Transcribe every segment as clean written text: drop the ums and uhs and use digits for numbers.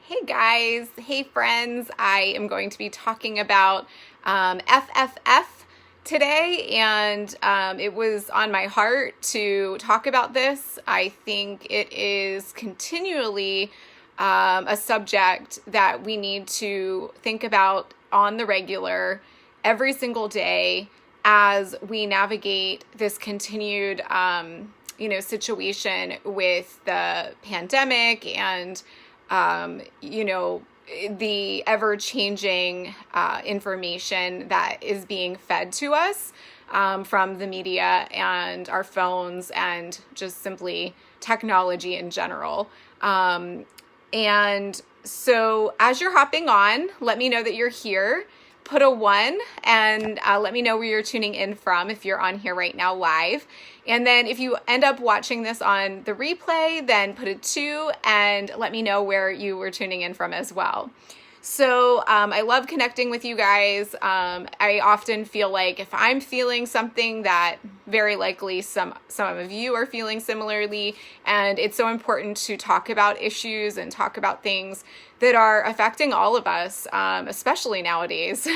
Hey guys, hey friends. I am going to be talking about FFF today, and it was on my heart to talk about this. I think it is continually a subject that we need to think about on the regular every single day as we navigate this continued situation with the pandemic and the ever-changing information that is being fed to us from the media and our phones and just simply technology in general. And so as you're hopping on, let me know that you're here. Put a 1 and let me know where you're tuning in from if you're on here right now live. And then if you end up watching this on the replay, then put a 2 and let me know where you were tuning in from as well. So I love connecting with you guys. I often feel like if I'm feeling something that very likely some of you are feeling similarly, and it's so important to talk about issues and talk about things that are affecting all of us, especially nowadays.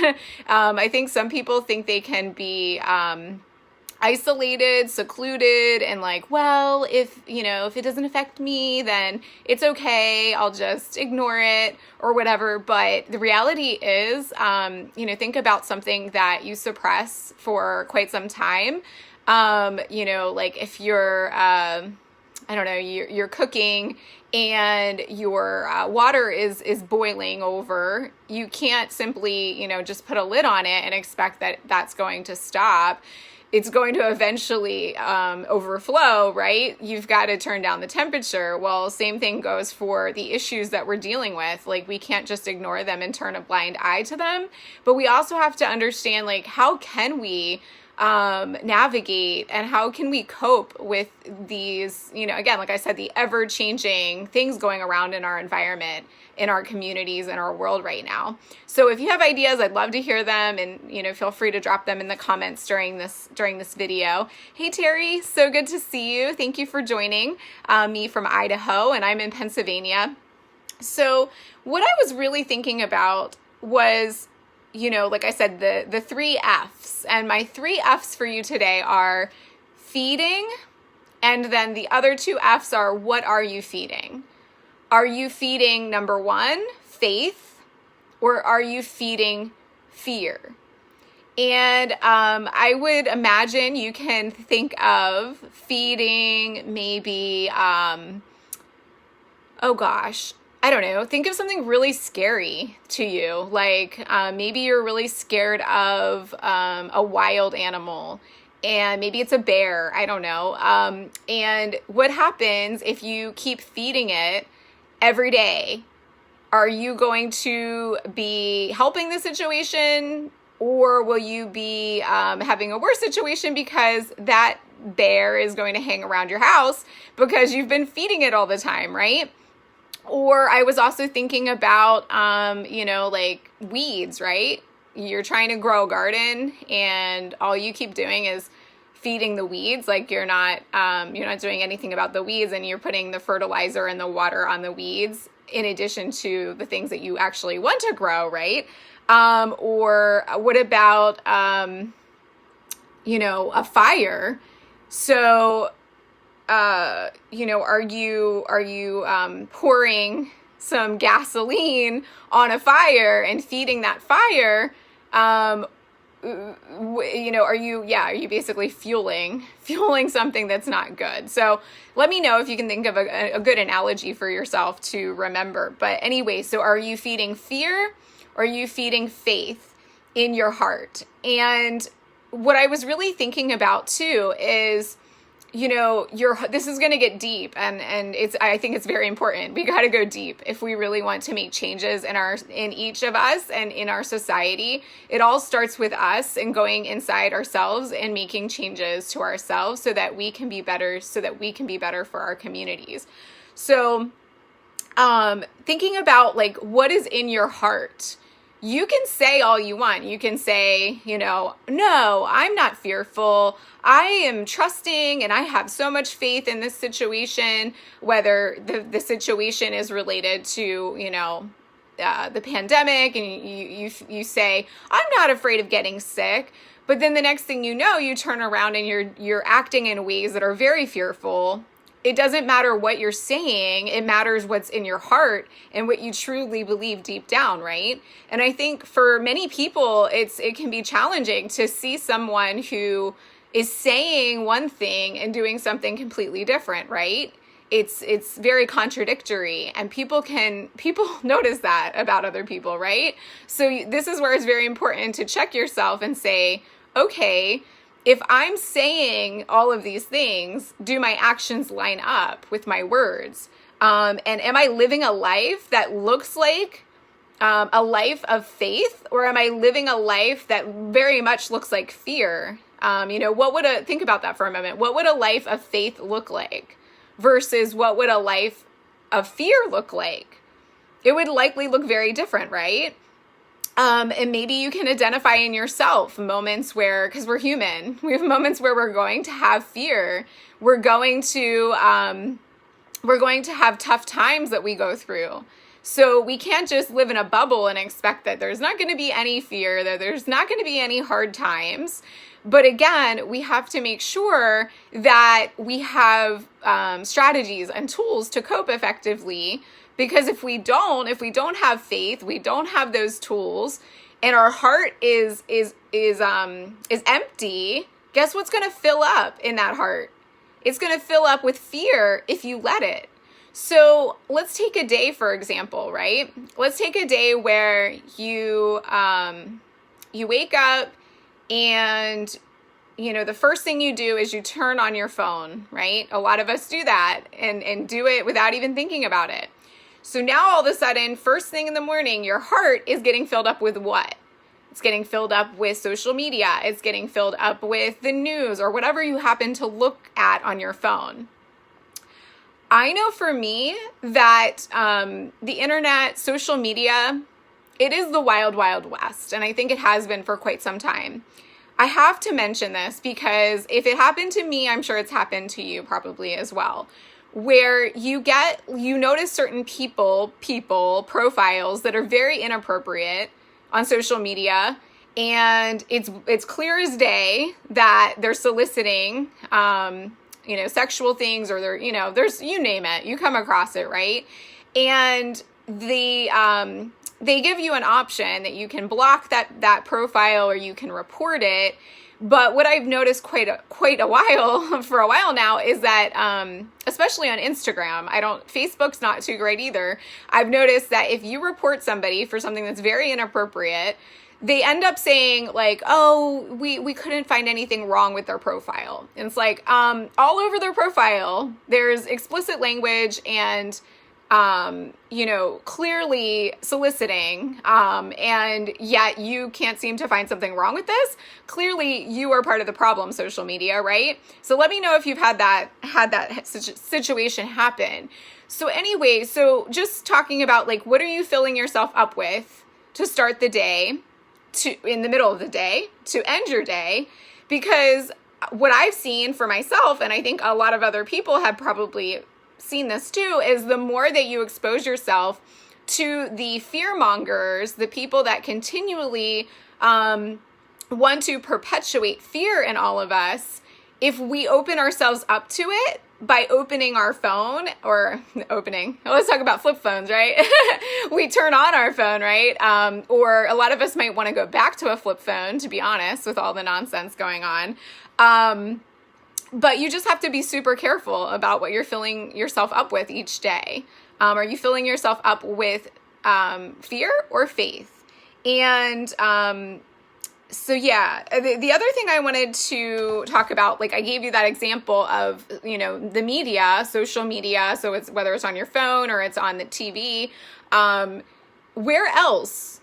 I think some people think they can be isolated, secluded, and like, well, if it doesn't affect me, then it's okay. I'll just ignore it or whatever. But the reality is, think about something that you suppress for quite some time. Like if you're, you're cooking and your water is boiling over, you can't simply, just put a lid on it and expect that that's going to stop. It's going to eventually overflow, right? You've got to turn down the temperature. Well, same thing goes for the issues that we're dealing with. Like, we can't just ignore them and turn a blind eye to them, but we also have to understand, like, how can we navigate and how can we cope with these, again, like I said, the ever-changing things going around in our environment, in our communities, in our world right now. So if you have ideas, I'd love to hear them, and feel free to drop them in the comments during this video. Hey Terry, so good to see you. Thank you for joining me from Idaho, and I'm in Pennsylvania. So what I was really thinking about was, like I said, the 3 F's, and my 3 F's for you today are feeding, and then the other 2 F's are, what are you feeding? Are you feeding, number 1, faith, or are you feeding fear? And I would imagine you can think of feeding maybe, think of something really scary to you. Like maybe you're really scared of a wild animal, and maybe it's a bear, I don't know. And what happens if you keep feeding it every day? Are you going to be helping the situation, or will you be having a worse situation because that bear is going to hang around your house because you've been feeding it all the time, right? Or I was also thinking about, like weeds, right? You're trying to grow a garden and all you keep doing is feeding the weeds. Like you're not doing anything about the weeds, and you're putting the fertilizer and the water on the weeds in addition to the things that you actually want to grow, right? Or what about, a fire? So, are you pouring some gasoline on a fire and feeding that fire? Are you basically fueling something that's not good? So let me know if you can think of a good analogy for yourself to remember. But anyway, so are you feeding fear, or are you feeding faith in your heart? And what I was really thinking about too is, this is going to get deep, and I think it's very important. We got to go deep if we really want to make changes in each of us and in our society. It all starts with us and going inside ourselves and making changes to ourselves so that we can be better, for our communities. So, thinking about like what is in your heart. you can say all you want. You can say, no, I'm not fearful. I am trusting and I have so much faith in this situation, whether the situation is related to, the pandemic, and you say, I'm not afraid of getting sick. But then the next thing you know, you turn around and you're acting in ways that are very fearful. It doesn't matter what you're saying. It matters what's in your heart and what you truly believe deep down, right? And I think for many people, it can be challenging to see someone who is saying one thing and doing something completely different, right? It's very contradictory, and people notice that about other people, right? So this is where it's very important to check yourself and say, okay, if I'm saying all of these things, do my actions line up with my words? And am I living a life that looks like a life of faith, or am I living a life that very much looks like fear? Think about that for a moment. What would a life of faith look like versus what would a life of fear look like? It would likely look very different, right? And maybe you can identify in yourself moments where, because we're human, we have moments where we're going to have fear. We're going to have tough times that we go through. So we can't just live in a bubble and expect that there's not going to be any fear, that there's not going to be any hard times. But again, we have to make sure that we have strategies and tools to cope effectively. Because if we don't have faith, we don't have those tools, and our heart is empty, guess what's going to fill up in that heart? It's going to fill up with fear if you let it. So let's take a day, for example, right? Let's take a day where you wake up and the first thing you do is you turn on your phone, right? A lot of us do that and do it without even thinking about it. So now all of a sudden, first thing in the morning, your heart is getting filled up with what? It's getting filled up with social media. It's getting filled up with the news or whatever you happen to look at on your phone. I know for me that the internet, social media, it is the wild, wild west. And I think it has been for quite some time. I have to mention this because if it happened to me, I'm sure it's happened to you probably as well. Where you notice certain people profiles that are very inappropriate on social media, and it's clear as day that they're soliciting, sexual things, or there's, you name it, you come across it, right? And they give you an option that you can block that profile or you can report it. But what I've noticed for a while now is that, especially on Instagram, Facebook's not too great either. I've noticed that if you report somebody for something that's very inappropriate, they end up saying like, oh, we couldn't find anything wrong with their profile. And it's like, all over their profile, there's explicit language and, clearly soliciting, and yet you can't seem to find something wrong with this. Clearly you are part of the problem, social media, right? So let me know if you've had that situation happen. So anyway, just talking about like, what are you filling yourself up with to start the day, in the middle of the day, to end your day? Because what I've seen for myself, and I think a lot of other people have probably seen this too, is the more that you expose yourself to the fear mongers, the people that continually want to perpetuate fear in all of us, if we open ourselves up to it by opening our phone let's talk about flip phones, right? We turn on our phone, right? Or a lot of us might want to go back to a flip phone, to be honest, with all the nonsense going on. But you just have to be super careful about what you're filling yourself up with each day. Are you filling yourself up with fear or faith? And the other thing I wanted to talk about, like I gave you that example of, the media, social media. So it's whether it's on your phone or it's on the TV. Where else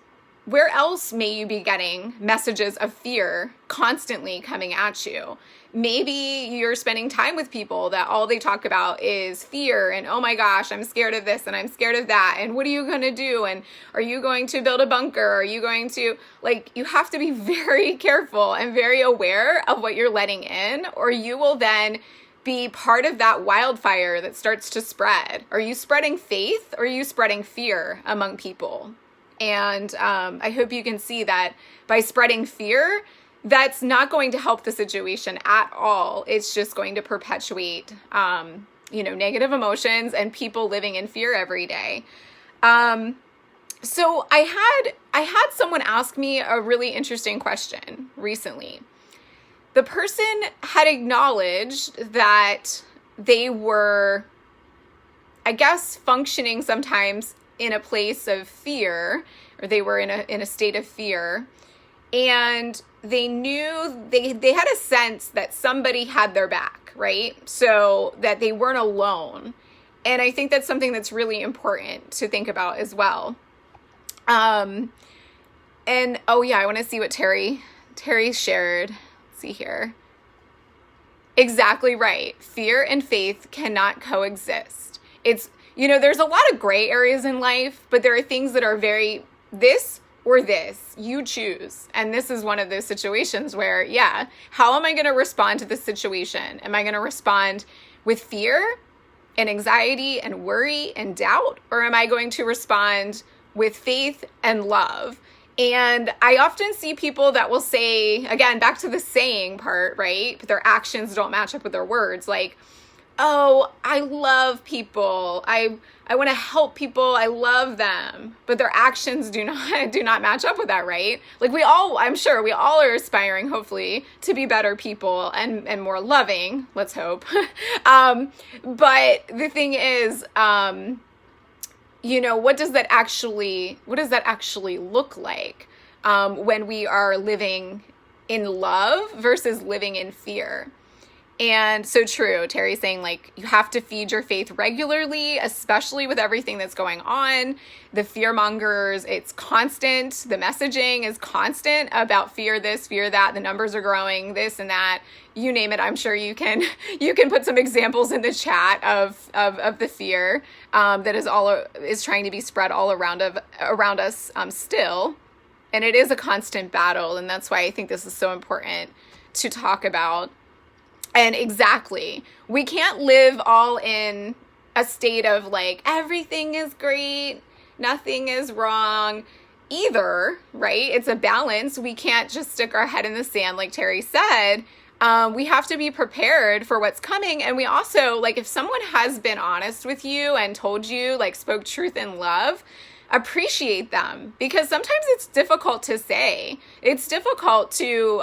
where else may you be getting messages of fear constantly coming at you? Maybe you're spending time with people that all they talk about is fear and, oh my gosh, I'm scared of this and I'm scared of that. And what are you going to do? And are you going to build a bunker? Are you going to, like, you have to be very careful and very aware of what you're letting in, or you will then be part of that wildfire that starts to spread. Are you spreading faith or are you spreading fear among people? And I hope you can see that by spreading fear, that's not going to help the situation at all. It's just going to perpetuate, negative emotions and people living in fear every day. So I had someone ask me a really interesting question recently. The person had acknowledged that they were, I guess, functioning sometimes in a place of fear, or they were in a state of fear, and they knew they had a sense that somebody had their back, right? So that they weren't alone. And I think that's something that's really important to think about as well. And oh yeah, I want to see what Terry shared. Let's see here. Exactly right. Fear and faith cannot coexist. It's, there's a lot of gray areas in life, but there are things that are very this or this. You choose. And this is one of those situations where, yeah, how am I going to respond to this situation? Am I going to respond with fear and anxiety and worry and doubt? Or am I going to respond with faith and love? And I often see people that will say, again, back to the saying part, right? But their actions don't match up with their words. Like, oh, I love people. I want to help people. I love them. But their actions do not match up with that, right? Like I'm sure we all are aspiring, hopefully, to be better people and more loving. Let's hope. But the thing is, what does that actually look like when we are living in love versus living in fear? And so true. Terry's saying, like, you have to feed your faith regularly, especially with everything that's going on. The fear mongers, it's constant. The messaging is constant about fear this, fear that. The numbers are growing, this and that. You name it. I'm sure you can put some examples in the chat of the fear that is trying to be spread all around us still. And it is a constant battle. And that's why I think this is so important to talk about. And exactly, we can't live all in a state of like, everything is great, nothing is wrong either, right? It's a balance. We can't just stick our head in the sand like Terry said. We have to be prepared for what's coming. And we also, like, if someone has been honest with you and told you, like, spoke truth in love, appreciate them, because sometimes it's difficult to say. It's difficult to,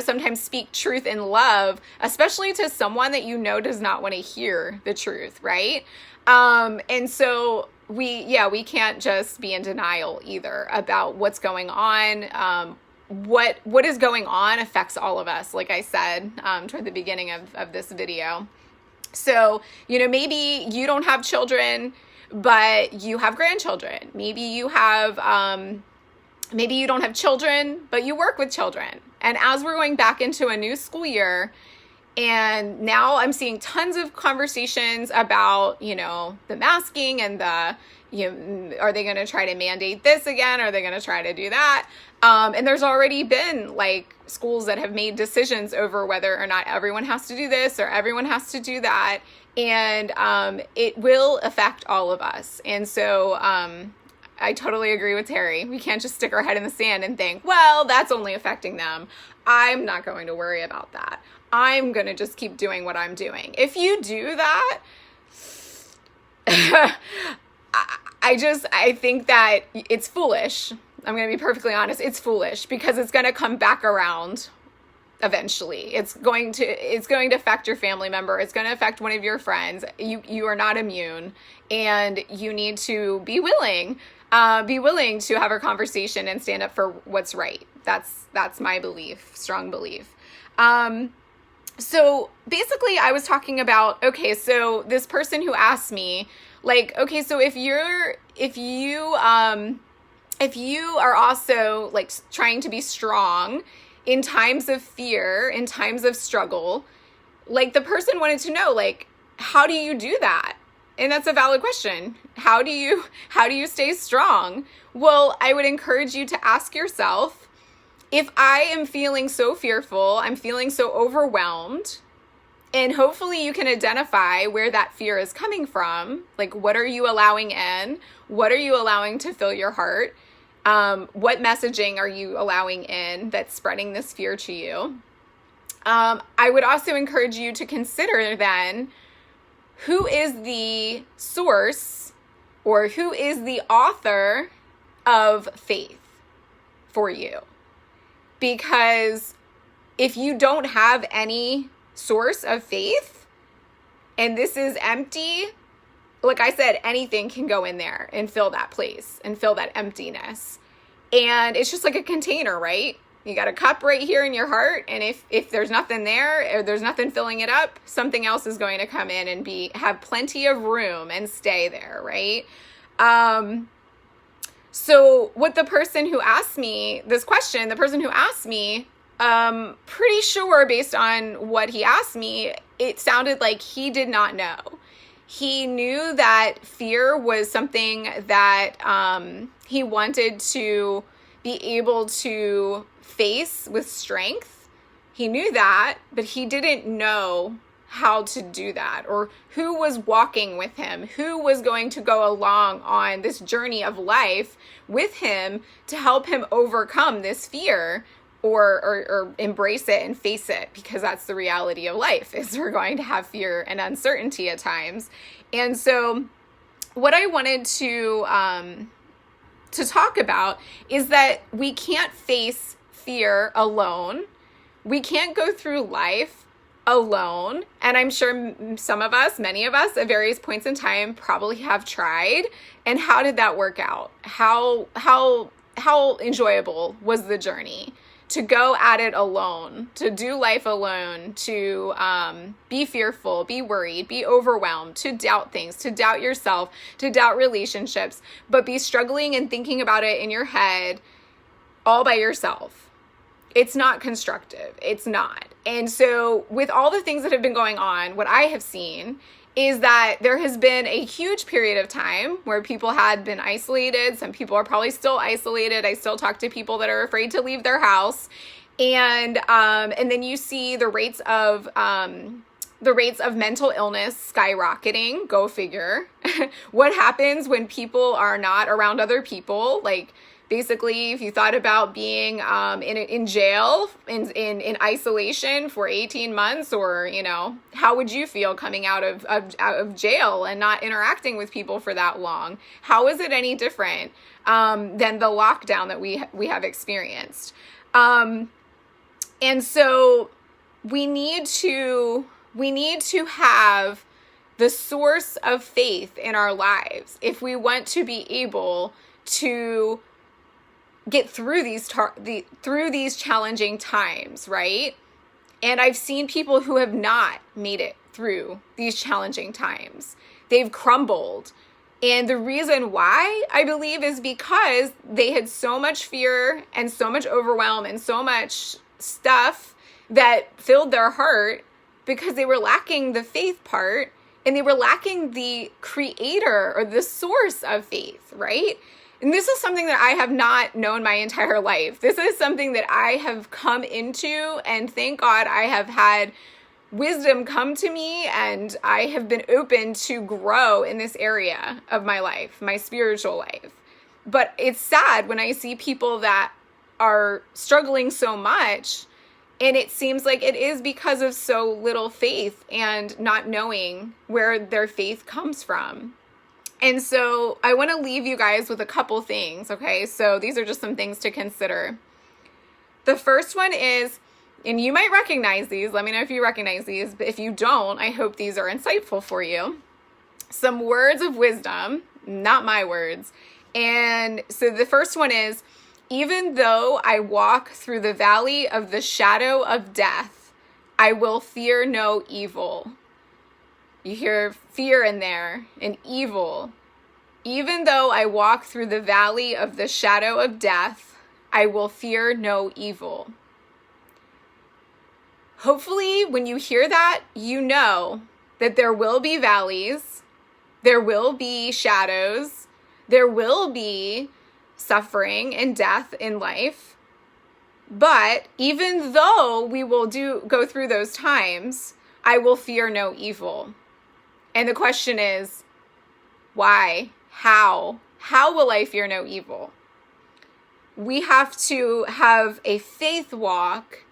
sometimes speak truth in love, especially to someone that does not want to hear the truth, right? And so we can't just be in denial either about what's going on. What is going on affects all of us, like I said toward the beginning of this video. So, maybe you don't have children, but you have grandchildren. Maybe you don't have children, but you work with children. And as we're going back into a new school year, and now I'm seeing tons of conversations about, the masking and are they going to try to mandate this again? Are they going to try to do that? And there's already been like schools that have made decisions over whether or not everyone has to do this or everyone has to do that. And it will affect all of us. And so, I totally agree with Terry. We can't just stick our head in the sand and think, well, that's only affecting them. I'm not going to worry about that. I'm going to just keep doing what I'm doing. If you do that, I think that it's foolish. I'm going to be perfectly honest. It's foolish because it's going to come back around eventually. It's going to affect your family member. It's going to affect one of your friends. You are not immune, and you need to be willing to have a conversation and stand up for what's right. That's my belief, strong belief. So basically I was talking about, okay, so this person who asked me, like, okay, so if if you are also like trying to be strong in times of fear, in times of struggle, like the person wanted to know, like, how do you do that? And that's a valid question. How do you stay strong? Well, I would encourage you to ask yourself, if I am feeling so fearful, I'm feeling so overwhelmed, and hopefully you can identify where that fear is coming from. Like, what are you allowing in? What are you allowing to fill your heart? What messaging are you allowing in that's spreading this fear to you? I would also encourage you to consider then, who is the source or who is the author of faith for you? Because if you don't have any source of faith and this is empty, like I said, anything can go in there and fill that place and fill that emptiness. And it's just like a container, right? You got a cup right here in your heart, and if there's nothing there, or there's nothing filling it up, something else is going to come in and have plenty of room and stay there, right? So what the person who asked me this question, pretty sure based on what he asked me, it sounded like he did not know. He knew that fear was something that he wanted to be able to face with strength. He knew that, but he didn't know how to do that, or who was walking with him, who was going to go along on this journey of life with him to help him overcome this fear, or embrace it and face it, because that's the reality of life, is we're going to have fear and uncertainty at times. And so what I wanted to talk about is that we can't face fear alone. We can't go through life alone. And I'm sure some of us, many of us at various points in time probably have tried. And how did that work out? How enjoyable was the journey to go at it alone, to do life alone, to be fearful, be worried, be overwhelmed, to doubt things, to doubt yourself, to doubt relationships, but be struggling and thinking about it in your head all by yourself? It's not constructive. It's not. And so with all the things that have been going on, what I have seen is that there has been a huge period of time where people had been isolated. Some people are probably still isolated. I still talk to people that are afraid to leave their house. And then you see the rates of mental illness skyrocketing. Go figure. What happens when people are not around other people? Like, basically, if you thought about being in jail, in isolation for 18 months, or, how would you feel coming out of jail and not interacting with people for that long? How is it any different than the lockdown that we have experienced? And so we need to have the source of faith in our lives if we want to be able to get through these challenging times, right? And I've seen people who have not made it through these challenging times. They've crumbled. And the reason why, I believe, is because they had so much fear and so much overwhelm and so much stuff that filled their heart, because they were lacking the faith part, and they were lacking the creator or the source of faith, right? And this is something that I have not known my entire life. This is something that I have come into, and thank God I have had wisdom come to me, and I have been open to grow in this area of my life, my spiritual life. But it's sad when I see people that are struggling so much, and it seems like it is because of so little faith and not knowing where their faith comes from. And so I want to leave you guys with a couple things, okay? So these are just some things to consider. The first one is, and you might recognize these, let me know if you recognize these, but if you don't, I hope these are insightful for you. Some words of wisdom, not my words. And so the first one is, even though I walk through the valley of the shadow of death, I will fear no evil. You hear fear in there and evil. Even though I walk through the valley of the shadow of death, I will fear no evil. Hopefully, when you hear that, you know that there will be valleys, there will be shadows, there will be suffering and death in life. But even though we will go through those times, I will fear no evil. And the question is, why? How? How will I fear no evil? We have to have a faith walk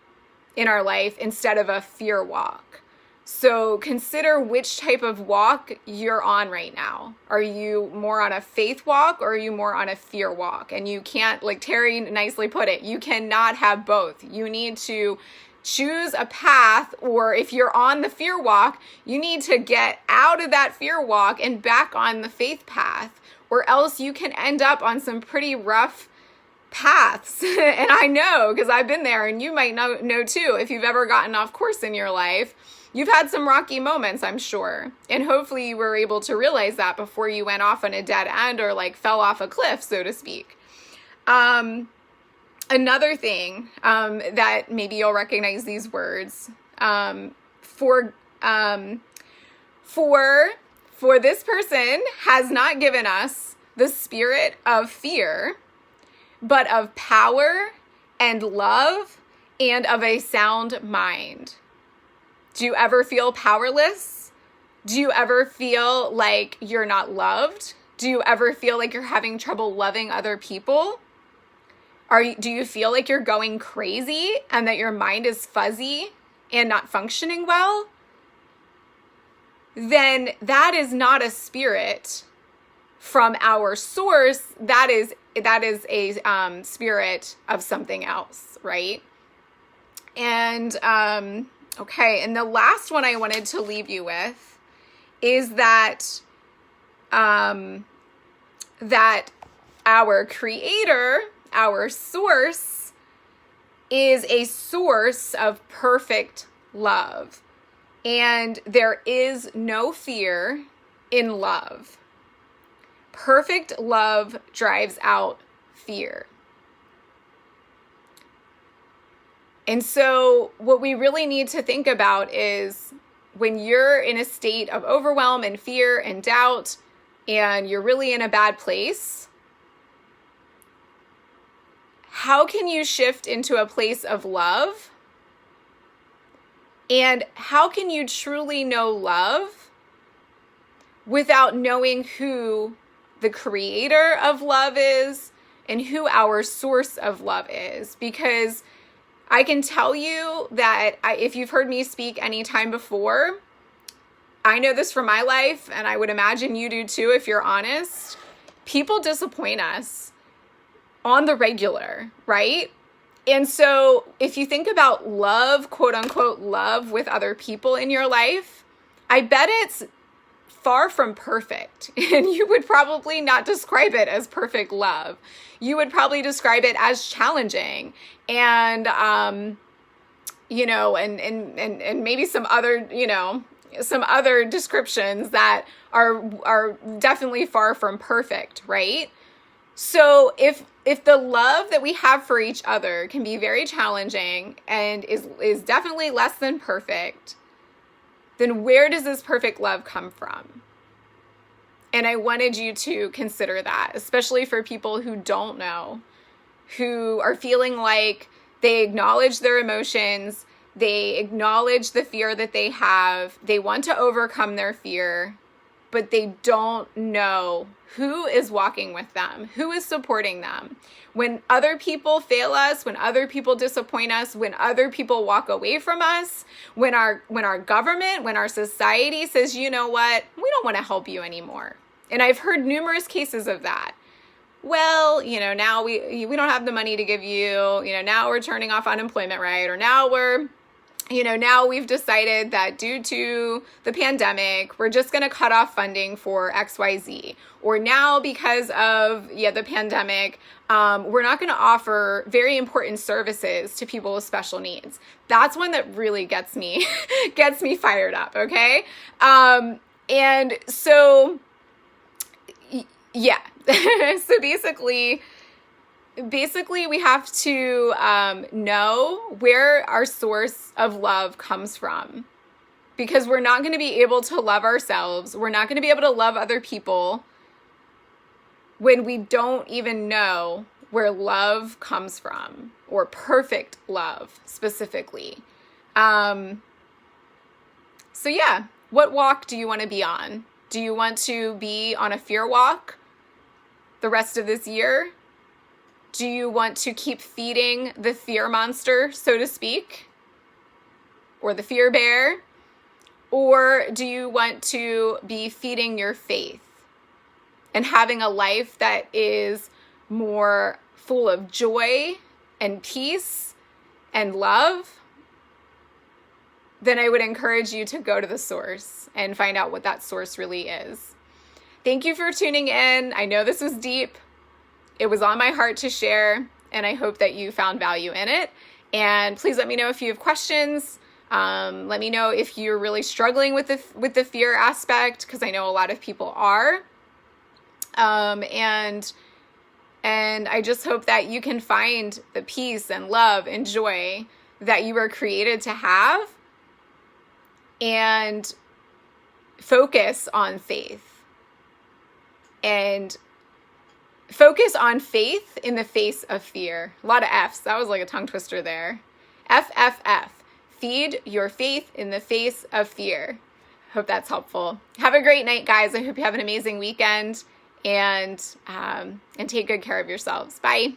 in our life instead of a fear walk. So consider which type of walk you're on right now. Are you more on a faith walk or are you more on a fear walk? And you can't, like Terry nicely put it, you cannot have both. You need to choose a path, or if you're on the fear walk, you need to get out of that fear walk and back on the faith path, or else you can end up on some pretty rough paths. And I know, because I've been there, and you might know too, if you've ever gotten off course in your life. You've had some rocky moments, I'm sure. And hopefully you were able to realize that before you went off on a dead end or like fell off a cliff, so to speak. Another thing that maybe you'll recognize these words, for this person has not given us the spirit of fear, but of power and love and of a sound mind. Do you ever feel powerless? Do you ever feel like you're not loved? Do you ever feel like you're having trouble loving other people? Do you feel like you're going crazy and that your mind is fuzzy and not functioning well? Then that is not a spirit from our source. That is a spirit of something else, right? And okay, and the last one I wanted to leave you with is that that our Creator, our source, is a source of perfect love. And there is no fear in love. Perfect love drives out fear. And so what we really need to think about is when you're in a state of overwhelm and fear and doubt, and you're really in a bad place, how can you shift into a place of love? And how can you truly know love without knowing who the creator of love is and who our source of love is? Because I can tell you that if you've heard me speak any time before, I know this from my life, and I would imagine you do too if you're honest. People disappoint us on the regular, right? And so if you think about love, quote unquote, love with other people in your life, I bet it's far from perfect. And you would probably not describe it as perfect love. You would probably describe it as challenging and, and maybe some other descriptions that are definitely far from perfect, right? So if the love that we have for each other can be very challenging and is definitely less than perfect, then where does this perfect love come from? And I wanted you to consider that, especially for people who don't know, who are feeling like they acknowledge their emotions, they acknowledge the fear that they have, they want to overcome their fear, but they don't know who is walking with them, who is supporting them. When other people fail us, when other people disappoint us, when other people walk away from us, when our government, when our society says, you know what, we don't want to help you anymore. And I've heard numerous cases of that. Well, now we don't have the money to give you, now we're turning off unemployment, right? Or now now we've decided that due to the pandemic, we're just going to cut off funding for XYZ. Or now because of the pandemic, we're not going to offer very important services to people with special needs. That's one that really gets me fired up, okay? And so Yeah. So basically we have to know where our source of love comes from, because we're not going to be able to love ourselves. We're not going to be able to love other people when we don't even know where love comes from, or perfect love specifically. So yeah, what walk do you want to be on? Do you want to be on a fear walk the rest of this year? Do you want to keep feeding the fear monster, so to speak, or the fear bear? Or do you want to be feeding your faith and having a life that is more full of joy and peace and love? Then I would encourage you to go to the source and find out what that source really is. Thank you for tuning in. I know this was deep. It was on my heart to share, and I hope that you found value in it. And please let me know if you have questions. Let me know if you're really struggling with the fear aspect, because I know a lot of people are. And I just hope that you can find the peace and love and joy that you were created to have, and focus on faith. And focus on faith in the face of fear. A lot of F's. That was like a tongue twister there. FFF. Feed your faith in the face of fear. Hope that's helpful. Have a great night, guys. I hope you have an amazing weekend, and take good care of yourselves. Bye.